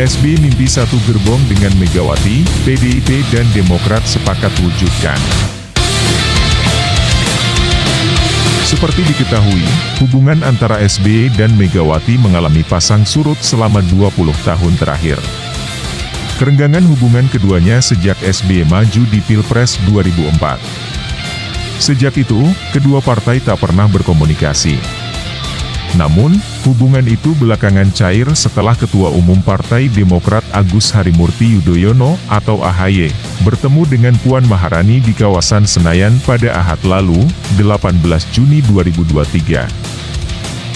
SBY mimpi satu gerbong dengan Megawati, PDIP dan Demokrat sepakat wujudkan. Seperti diketahui, hubungan antara SBY dan Megawati mengalami pasang surut selama 20 tahun terakhir. Kerenggangan hubungan keduanya sejak SBY maju di Pilpres 2004. Sejak itu, kedua partai tak pernah berkomunikasi. Namun, hubungan itu belakangan cair setelah Ketua Umum Partai Demokrat Agus Harimurti Yudhoyono atau AHY bertemu dengan Puan Maharani di kawasan Senayan pada Ahad lalu, 18 Juni 2023.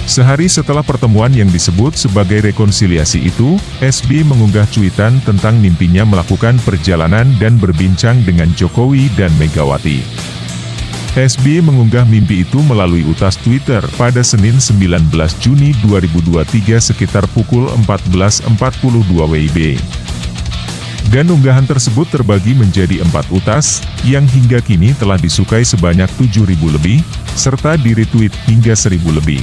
Sehari setelah pertemuan yang disebut sebagai rekonsiliasi itu, SBY mengunggah cuitan tentang mimpinya melakukan perjalanan dan berbincang dengan Jokowi dan Megawati. SBY mengunggah mimpi itu melalui utas Twitter pada Senin 19 Juni 2023 sekitar pukul 14.42 WIB. Dan unggahan tersebut terbagi menjadi 4 utas, yang hingga kini telah disukai sebanyak 7.000 lebih, serta di-retweet hingga 1.000 lebih.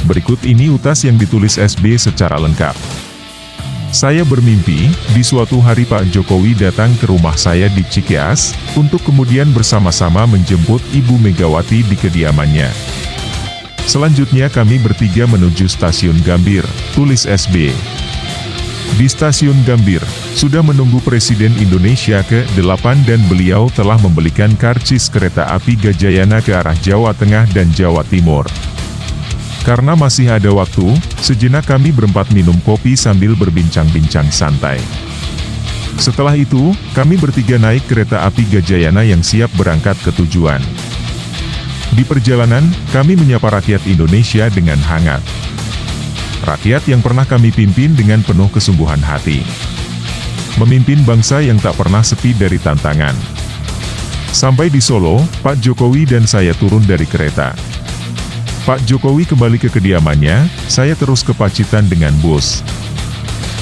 Berikut ini utas yang ditulis SBY secara lengkap. Saya bermimpi, di suatu hari Pak Jokowi datang ke rumah saya di Cikeas, untuk kemudian bersama-sama menjemput Ibu Megawati di kediamannya. Selanjutnya kami bertiga menuju stasiun Gambir, tulis SBY. Di stasiun Gambir, sudah menunggu Presiden Indonesia ke-8 dan beliau telah membelikan karcis kereta api Gajayana ke arah Jawa Tengah dan Jawa Timur. Karena masih ada waktu, sejenak kami berempat minum kopi sambil berbincang-bincang santai. Setelah itu, kami bertiga naik kereta api Gajayana yang siap berangkat ke tujuan. Di perjalanan, kami menyapa rakyat Indonesia dengan hangat. Rakyat yang pernah kami pimpin dengan penuh kesungguhan hati. Memimpin bangsa yang tak pernah sepi dari tantangan. Sampai di Solo, Pak Jokowi dan saya turun dari kereta. Pak Jokowi kembali ke kediamannya, saya terus ke Pacitan dengan bus.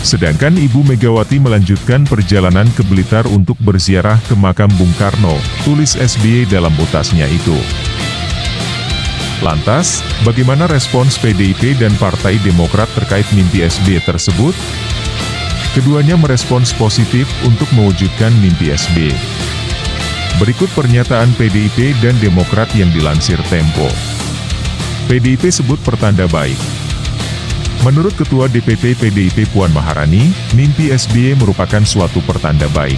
Sedangkan Ibu Megawati melanjutkan perjalanan ke Blitar untuk berziarah ke makam Bung Karno, tulis SBY dalam utasnya itu. Lantas, bagaimana respons PDIP dan Partai Demokrat terkait mimpi SBY tersebut? Keduanya merespons positif untuk mewujudkan mimpi SBY. Berikut pernyataan PDIP dan Demokrat yang dilansir Tempo. PDIP sebut pertanda baik. Menurut Ketua DPP PDIP Puan Maharani, mimpi SBY merupakan suatu pertanda baik.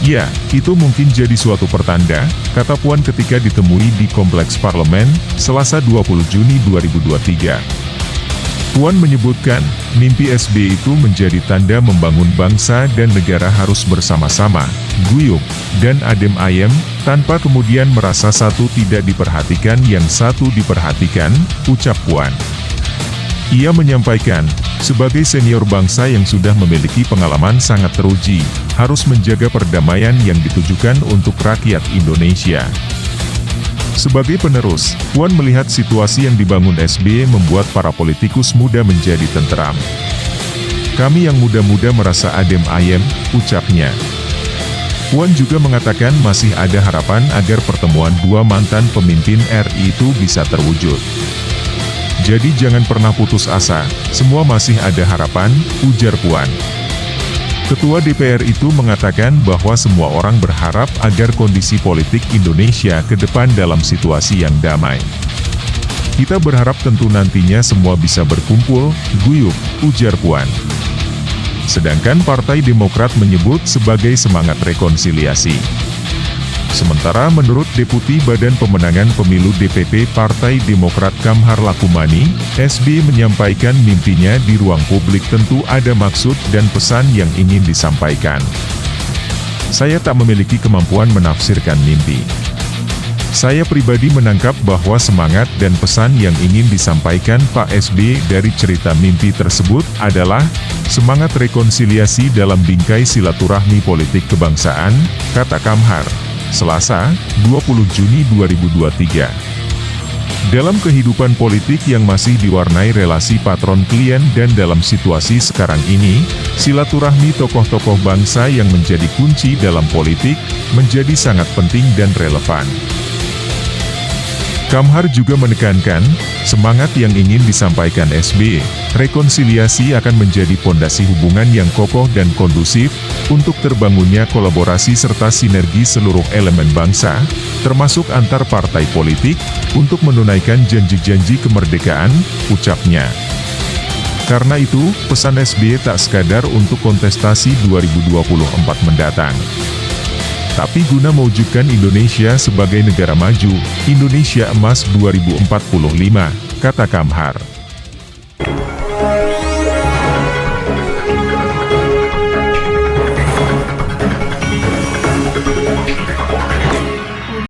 Ya, itu mungkin jadi suatu pertanda, kata Puan ketika ditemui di Kompleks Parlemen, Selasa 20 Juni 2023. Puan menyebutkan, mimpi SBY itu menjadi tanda membangun bangsa dan negara harus bersama-sama, guyup, dan adem ayem, tanpa kemudian merasa satu tidak diperhatikan yang satu diperhatikan, ucap Puan. Ia menyampaikan, sebagai senior bangsa yang sudah memiliki pengalaman sangat teruji, harus menjaga perdamaian yang ditujukan untuk rakyat Indonesia. Sebagai penerus, Puan melihat situasi yang dibangun SBY membuat para politikus muda menjadi tenteram. Kami yang muda-muda merasa adem ayem, ucapnya. Puan juga mengatakan masih ada harapan agar pertemuan dua mantan pemimpin RI itu bisa terwujud. Jadi jangan pernah putus asa, semua masih ada harapan, ujar Puan. Ketua DPR itu mengatakan bahwa semua orang berharap agar kondisi politik Indonesia ke depan dalam situasi yang damai. Kita berharap tentu nantinya semua bisa berkumpul, guyup, ujar Puan. Sedangkan Partai Demokrat menyebut sebagai semangat rekonsiliasi. Sementara menurut Deputi Badan Pemenangan Pemilu DPP Partai Demokrat Kamhar Lakumani, SBY menyampaikan mimpinya di ruang publik tentu ada maksud dan pesan yang ingin disampaikan. Saya tak memiliki kemampuan menafsirkan mimpi. Saya pribadi menangkap bahwa semangat dan pesan yang ingin disampaikan Pak SBY dari cerita mimpi tersebut adalah semangat rekonsiliasi dalam bingkai silaturahmi politik kebangsaan, kata Kamhar. Selasa, 20 Juni 2023. Dalam kehidupan politik yang masih diwarnai relasi patron-klien dan dalam situasi sekarang ini, silaturahmi tokoh-tokoh bangsa yang menjadi kunci dalam politik, menjadi sangat penting dan relevan. Kamhar juga menekankan, semangat yang ingin disampaikan SBY Rekonsiliasi akan menjadi pondasi hubungan yang kokoh dan kondusif, untuk terbangunnya kolaborasi serta sinergi seluruh elemen bangsa, termasuk antar partai politik, untuk menunaikan janji-janji kemerdekaan, ucapnya. Karena itu, pesan SBY tak sekadar untuk kontestasi 2024 mendatang, tapi guna mewujudkan Indonesia sebagai negara maju, Indonesia Emas 2045, kata Kamhar.